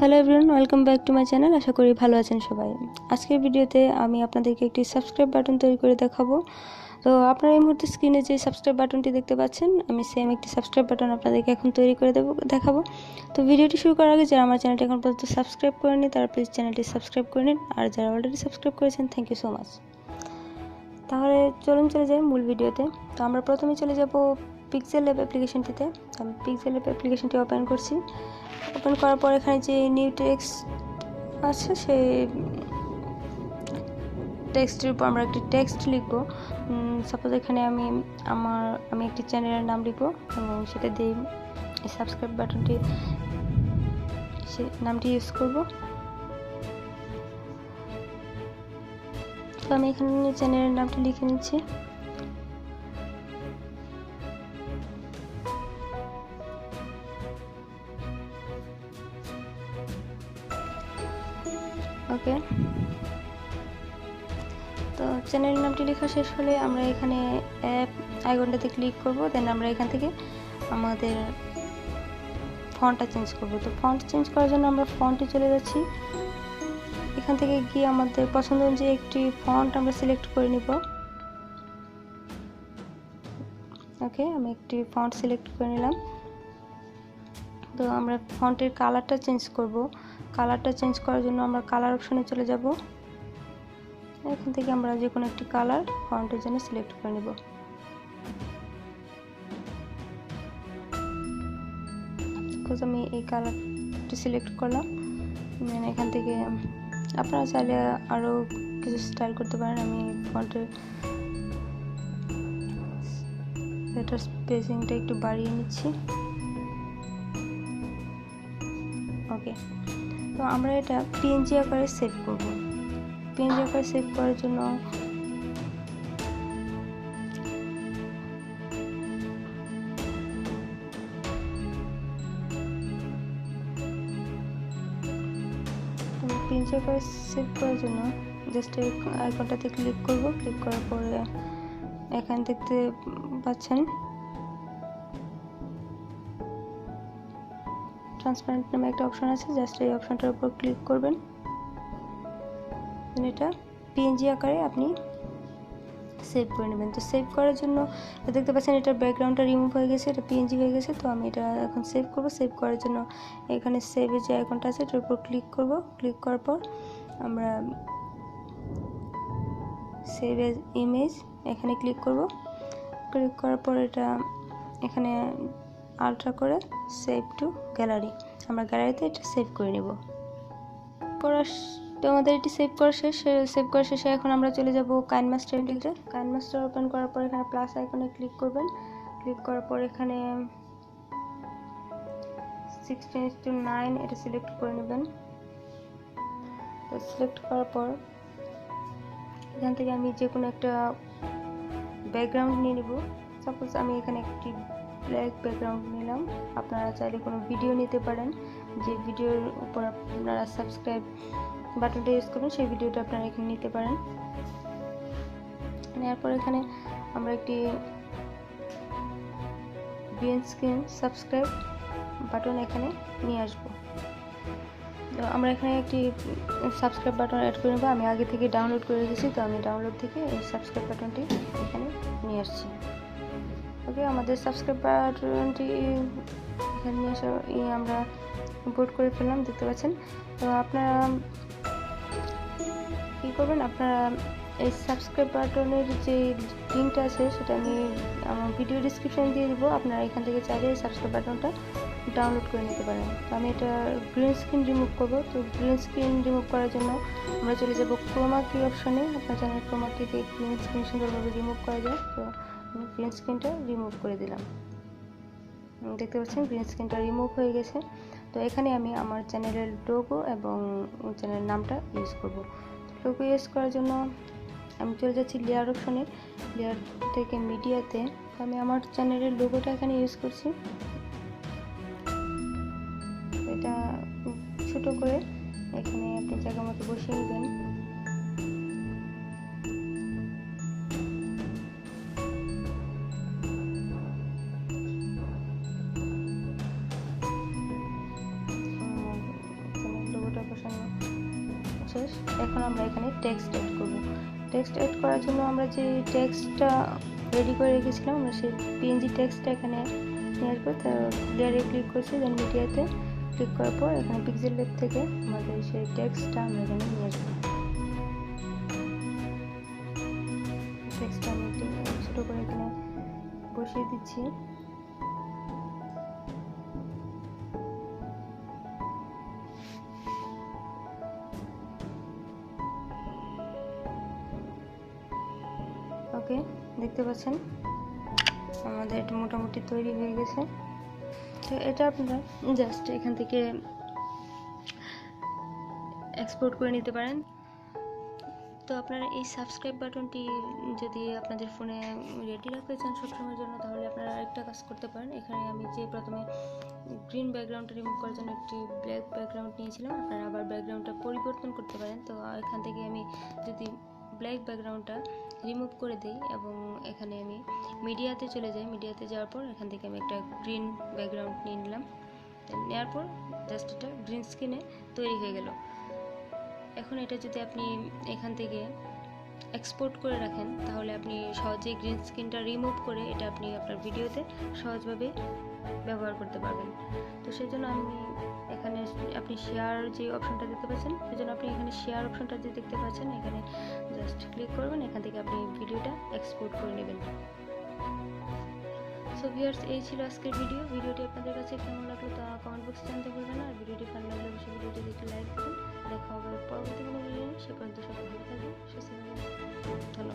Hello everyone, welcome back to my channel. আশা করি ভালো আছেন সবাই। আজকের ভিডিওতে আমি আপনাদেরকে একটি সাবস্ক্রাইব বাটন তৈরি করে দেখাবো। তো আপনারা এই মুহূর্তে স্ক্রিনে যে সাবস্ক্রাইব বাটনটি দেখতে পাচ্ছেন, আমি সেম একটি সাবস্ক্রাইব বাটন আপনাদেরকে এখন তৈরি করে দেখাবো। তো ভিডিওটি শুরু করার আগে যারা আমার চ্যানেলটি এখন পর্যন্ত সাবস্ক্রাইব করেনি তারা প্লিজ চ্যানেলটি সাবস্ক্রাইব করে নিন, আর যারা অলরেডি সাবস্ক্রাইব করেছেন থ্যাংক ইউ সো মাচ। তাহলে চলে যাই মূল ভিডিওতে। তো আমরা প্রথমে চলে যাব পিক্সেল ল্যাব অ্যাপ্লিকেশনটিতে। আমি পিক্সেল ল্যাব অ্যাপ্লিকেশনটি ওপেন করছি। ওপেন করার পর এখানে যে নিউ টেক্সট আছে সেই টেক্সটের উপর আমরা একটি টেক্সট লিখব। সাপোজ এখানে আমি একটি চ্যানেলের নাম লিখব এবং সেটা দিয়ে এই সাবস্ক্রাইব বাটনটি সে নামটি ইউজ করব। তো আমি এখানে চ্যানেলের নামটি লিখে নিচ্ছি। ওকে, তো চ্যানেল নামটি লেখা শেষ হলে আমরা এখানে অ্যাপ আইকনটাতে ক্লিক করব। দেন আমরা এখান থেকে আমাদের ফন্টটা চেঞ্জ করব। তো ফন্ট চেঞ্জ করার জন্য আমরা ফন্টে চলে যাচ্ছি। এখান থেকে গিয়ে আমাদের পছন্দ অনুযায়ী একটি ফন্ট আমরা সিলেক্ট করে নিব। ওকে, আমি একটি ফন্ট সিলেক্ট করে নিলাম। তো আমরা ফন্টের কালারটা চেঞ্জ করব। কালারটা চেঞ্জ করার জন্য আমরা কালার অপশনে চলে যাব। এখান থেকে আমরা যে কোনো একটি কালার ফন্টের জন্য সিলেক্ট করে নেব। আমি এই কালারটি সিলেক্ট করলাম। এখান থেকে আপনারা চাইলে আরও কিছু স্টাইল করতে পারেন। আমি ফন্টের লেটার স্পেসিংটা একটু বাড়িয়ে নিচ্ছি। ওকে, তো আমরা এটা পিএনজি আকারে সেভ করব। পিএনজি আকারে সেভ করার জন্য জাস্ট এই আইকনটাতে ক্লিক করব। ক্লিক করার পরে এখানে দেখতে পাচ্ছেন ট্রান্সপারেন্ট নামে একটা অপশন আছে। জাস্ট এই অপশনটার উপর ক্লিক করবেন। এটা পিএনজি আকারে আপনি সেভ করে নেবেন। তো সেভ করার জন্য দেখতে পাচ্ছেন এটার ব্যাকগ্রাউন্ডটা রিমুভ হয়ে গেছে, এটা পিএনজি হয়ে গেছে। তো আমি এটা এখন সেভ করব। সেভ করার জন্য এখানে সেভের যে আইকনটা আছে এটার উপর ক্লিক করব। ক্লিক করার পর আমরা সেভ এজ ইমেজ এখানে ক্লিক করব। ক্লিক করার পর এটা এখানে আলট্রা করে সেভ টু গ্যালারি, আমরা গ্যালারিতে এটা সেভ করে নেব। তো আমাদের এটি সেভ করা শেষে এখন আমরা চলে যাব কাইনমাস্টারটিতে। কাইনমাস্টার ওপেন করার পর এখানে প্লাস আইকনে ক্লিক করবেন। ক্লিক করার পর এখানে 16:9 এটা সিলেক্ট করে নেবেন। তো সিলেক্ট করার পর এখান থেকে আমি যে কোনো একটা ব্যাকগ্রাউন্ড নিয়ে নেব। সাপোজ আমি এখানে একটি ব্ল্যাক ব্যাকগ্রাউন্ড নিলাম। আপনারা চাইলে কোনো ভিডিও নিতে পারেন, যে ভিডিওর উপর আপনারা সাবস্ক্রাইব বাটনটা ইউজ করবেন সেই ভিডিওটা আপনারা এখানে নিতে পারেন। নেওয়ার পর এখানে আমরা একটি গ্রিন স্ক্রিন সাবস্ক্রাইব বাটন এখানে নিয়ে আসবো। তো আমরা এখানে একটি সাবস্ক্রাইব বাটন অ্যাড করে নেব। আমি আগে থেকে ডাউনলোড করে রেখেছি, তো আমি ডাউনলোড থেকে এই সাবস্ক্রাইব বাটনটি এখানে নিয়ে আসছি। ওকে, আমাদের সাবস্ক্রাইব বাটনটি এখানে নিয়ে আসা আমরা ইম্পোর্ট করে ফেললাম, দেখতে পাচ্ছেন। তো আপনারা কী করবেন, আপনারা এই সাবস্ক্রাইব বাটনের যে লিঙ্কটা আছে সেটা আমি আমার ভিডিও ডিসক্রিপশানে দিয়ে দিব। আপনারা এখান থেকে চাইলে সাবস্ক্রাইব বাটনটা ডাউনলোড করে নিতে পারেন। তো আমি এটা গ্রিন স্ক্রিন রিমুভ করব। তো গ্রিন স্ক্রিন রিমুভ করার জন্য আমরা চলে যাব ক্রোমা কি অপশানে। আপনার জানেন ক্রোমা কিতে গ্রিন স্ক্রিন সুন্দরভাবে রিমুভ করা যায়। তো আমি গ্রিন স্ক্রিনটা রিমুভ করে দিলাম। দেখতে পাচ্ছেন গ্রিন স্ক্রিনটা রিমুভ হয়ে গেছে। তো এখানে আমি আমার চ্যানেলের লোগো এবং চ্যানেলের নামটা ইউজ করব। লোগো ইউজ করার জন্য আমি চলে যাচ্ছি লেয়ার অপশনে। লেয়ার থেকে মিডিয়াতে আমি আমার চ্যানেলের লোগোটা এখানে ইউজ করছি। এটা ছোট করে এখানে আপনি জায়গা মতো বসিয়ে নেবেন। এখন আমরা এখানে টেক্সট এড করব। টেক্সট এড করার জন্য আমরা যে টেক্সটটা রেডি করে রেখেছিলাম আমরা সেই পিএনজি টেক্সটটা এখানে নিয়ে আসবো। তো লেয়ারে ক্লিক করছি, দেন মিডিয়াতে ক্লিক করার পর এখানে পিক্সেল ল্যাব থেকে আমাদের সেই টেক্সটটা আমরা এখানে নিয়ে আসবো। টেক্সটটা আমি ছোটো করে এখানে বসিয়ে দিচ্ছি। ওকে, দেখতে পাচ্ছেন আমাদের এটা মোটামুটি তৈরি হয়ে গেছে। তো এটা আপনারা জাস্ট এখান থেকে এক্সপোর্ট করে নিতে পারেন। তো আপনারা এই সাবস্ক্রাইব বাটনটি যদি আপনাদের ফোনে রেডি রাখতে চান সবসময়ের জন্য, তাহলে আপনারা আরেকটা কাজ করতে পারেন। এখানে আমি যে প্রথমে গ্রিন ব্যাকগ্রাউন্ডটা রিমুভ করার জন্য একটি ব্ল্যাক ব্যাকগ্রাউন্ড নিয়েছিলাম, আপনারা আবার ব্যাকগ্রাউন্ডটা পরিবর্তন করতে পারেন। তো এখান থেকে আমি যদি ব্ল্যাক ব্যাকগ্রাউন্ডটা রিমুভ করে দিই এবং এখানে আমি মিডিয়াতে চলে যাই, মিডিয়াতে যাওয়ার পর এখান থেকে আমি একটা গ্রিন ব্যাকগ্রাউন্ড নিয়ে নিলাম। নেওয়ার পর জাস্ট এটা গ্রিন স্ক্রিনে তৈরি হয়ে গেল। এখন এটা যদি আপনি এখান থেকে এক্সপোর্ট করে রাখেন, তাহলে আপনি সহজেই গ্রিন স্ক্রিনটা রিমুভ করে এটা আপনি আপনার ভিডিওতে সহজভাবে ব্যবহার করতে পারবেন। তো সেই জন্য আমি এখানে আপনি শেয়ার যে অপশনটা দেখতে পাচ্ছেন, সেই জন্য আপনি এখানে শেয়ার অপশনটা যে দেখতে পাচ্ছেন এখানে জাস্ট ক্লিক করবেন, এখান থেকে আপনি ভিডিওটা এক্সপোর্ট করে নেবেন। সো ভিউয়ার্স, এই ছিল আজকের ভিডিওটি আপনাদের কাছে কেমন লাগলো তা কমেন্ট বক্সে জানাতে ভুলবেন না। আর ভিডিওটি ভালো লাগলে অবশ্যই ভিডিওটি দেখে লাইক করুন। দেখা হবে পরবর্তী কোনো ভিডিও। সে পর্যন্ত সবাই ভালো থাকবেন, সুস্থ থাকবেন। ধন্যবাদ।